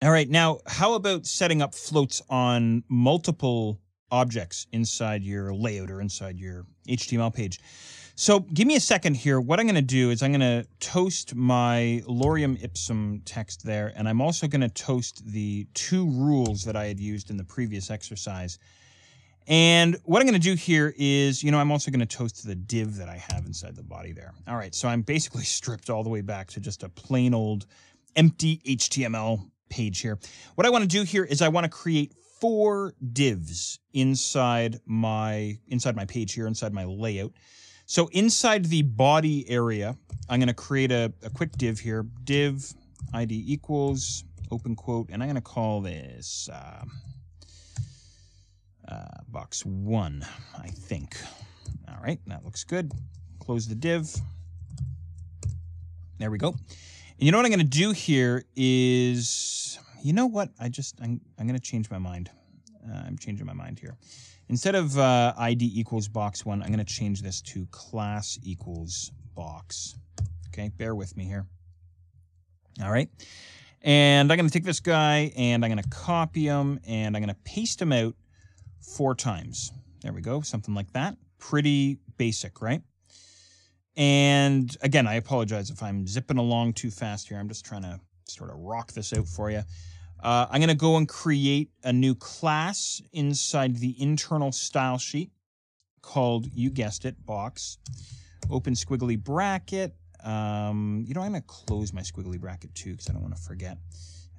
All right, now how about setting up floats on multiple objects inside your layout or inside your HTML page? So give me a second here. What I'm going to do is I'm going to toast my lorem ipsum text there, and I'm also going to toast the 2 rules that I had used in the previous exercise. And what I'm going to do here is, I'm also going to toast the div that I have inside the body there. All right, so I'm basically stripped all the way back to just a plain old empty HTML page here. What I want to do here is I want to create 4 divs inside my page here, inside my layout. So inside the body area, I'm going to create a quick div here, div id equals open quote, and I'm going to call this box 1, I think. All right, that looks good. Close the div. There we go. And you know what I'm going to do here is, you know what? I'm going to change my mind. I'm changing my mind here. Instead of ID equals box 1, I'm going to change this to class equals box. Okay, bear with me here. All right. And I'm going to take this guy and I'm going to copy him and I'm going to paste him out 4 times. There we go, something like that. Pretty basic, right? And again, I apologize if I'm zipping along too fast here. I'm just trying to sort of rock this out for you. I'm going to go and create a new class inside the internal style sheet called, you guessed it, box. Open squiggly bracket. I'm going to close my squiggly bracket too because I don't want to forget.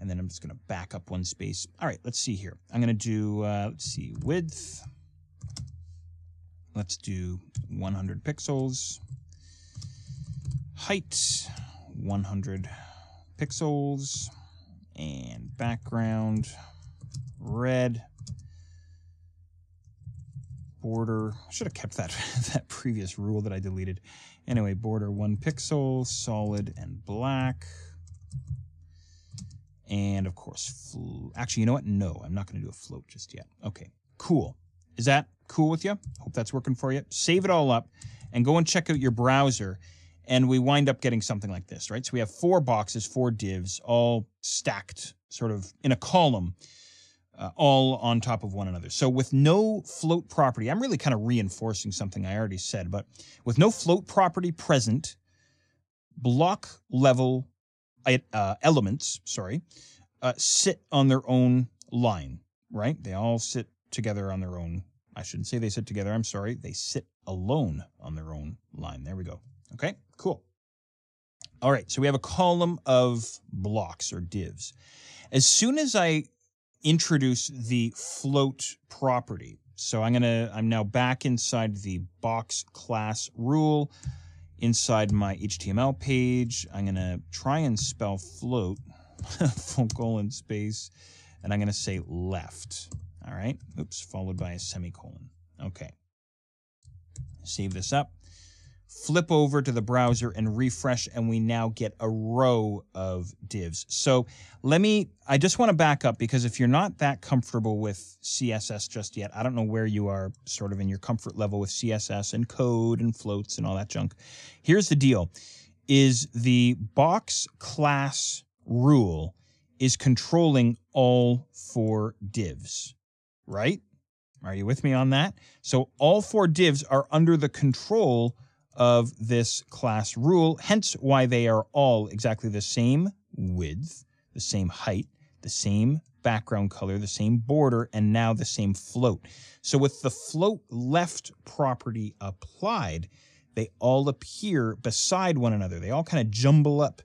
And then I'm just going to back up 1 space. All right, let's see here. I'm going to do, let's see, width. Let's do 100 pixels. Height, 100 pixels. And background, red. Border, should have kept that previous rule that I deleted. Anyway, border 1 pixel, solid and black. And of course, actually, you know what? No, I'm not going to do a float just yet. Okay, cool. Is that cool with you? Hope that's working for you. Save it all up and go and check out your browser. And we wind up getting something like this, right? So we have 4 boxes, 4 divs, all stacked sort of in a column, all on top of one another. So with no float property, I'm really kind of reinforcing something I already said, but with no float property present, block level elements, sit on their own line, right? They all sit together on their own. I shouldn't say they sit together. I'm sorry. They sit alone on their own line. There we go. Okay, cool. All right, so we have a column of blocks or divs. As soon as I introduce the float property, so I'm now back inside the box class rule inside my HTML page. I'm going to try and spell float, full colon space, and I'm going to say left. All right, oops, followed by a semicolon. Okay, save this up. Flip over to the browser and refresh, and we now get a row of divs. So I just want to back up because if you're not that comfortable with CSS just yet, I don't know where you are sort of in your comfort level with CSS and code and floats and all that junk. Here's the deal, is the box class rule is controlling all 4 divs, right? Are you with me on that? So all 4 divs are under the control of this class rule, hence why they are all exactly the same width, the same height, the same background color, the same border, and now the same float. So with the float left property applied, they all appear beside one another. They all kind of jumble up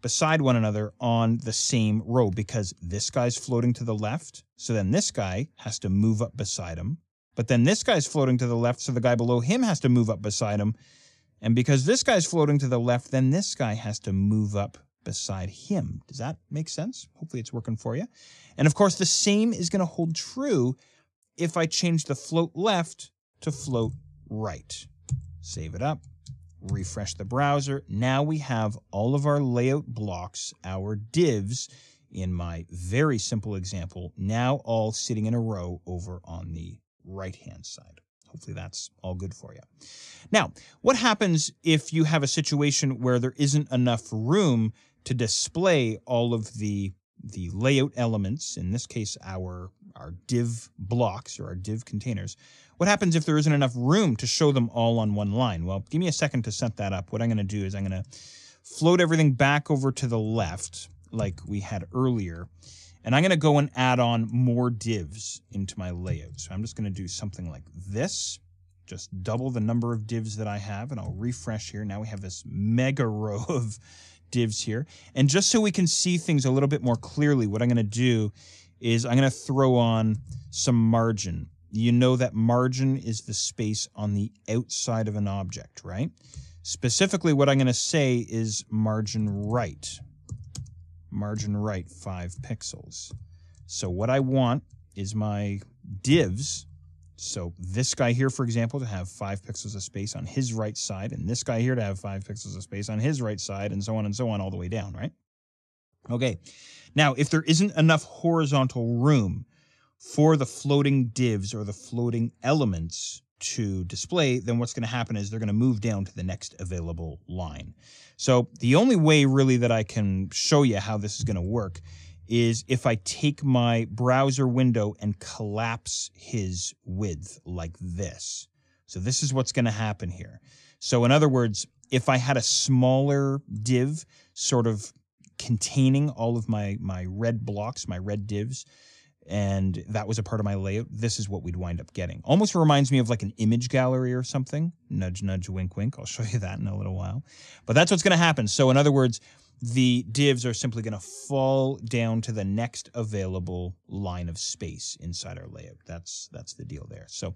beside one another on the same row because this guy's floating to the left, so then this guy has to move up beside him. But then this guy's floating to the left, so the guy below him has to move up beside him. And because this guy's floating to the left, then this guy has to move up beside him. Does that make sense? Hopefully it's working for you. And of course, the same is going to hold true if I change the float left to float right. Save it up, refresh the browser. Now we have all of our layout blocks, our divs, in my very simple example, now all sitting in a row over on the right-hand side. Hopefully that's all good for you. Now, what happens if you have a situation where there isn't enough room to display all of the the layout elements, in this case our div blocks or our div containers, what happens if there isn't enough room to show them all on one line? Well, give me a second to set that up. What I'm going to do is I'm going to float everything back over to the left like we had earlier, and I'm going to go and add on more divs into my layout. So I'm just going to do something like this, just double the number of divs that I have, and I'll refresh here. Now we have this mega row of divs here. And just so we can see things a little bit more clearly, what I'm going to do is I'm going to throw on some margin. You know that margin is the space on the outside of an object, right? Specifically, what I'm going to say is margin right. Margin right 5 pixels. So what I want is my divs, so this guy here, for example, to have 5 pixels of space on his right side, and this guy here to have 5 pixels of space on his right side, and so on all the way down, right? Okay. Now, if there isn't enough horizontal room for the floating divs or the floating elements to display, then what's going to happen is they're going to move down to the next available line. So the only way really that I can show you how this is going to work is if I take my browser window and collapse his width like this. So this is what's going to happen here. So in other words, if I had a smaller div sort of containing all of my red blocks, my red divs, and that was a part of my layout, this is what we'd wind up getting. Almost reminds me of like an image gallery or something. Nudge, nudge, wink, wink. I'll show you that in a little while. But that's what's going to happen. So in other words, the divs are simply going to fall down to the next available line of space inside our layout. That's the deal there. So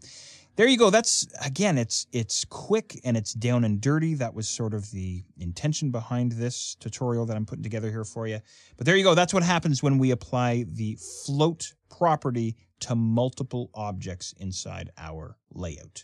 there you go. That's, again, it's quick and it's down and dirty. That was sort of the intention behind this tutorial that I'm putting together here for you. But there you go. That's what happens when we apply the float property to multiple objects inside our layout.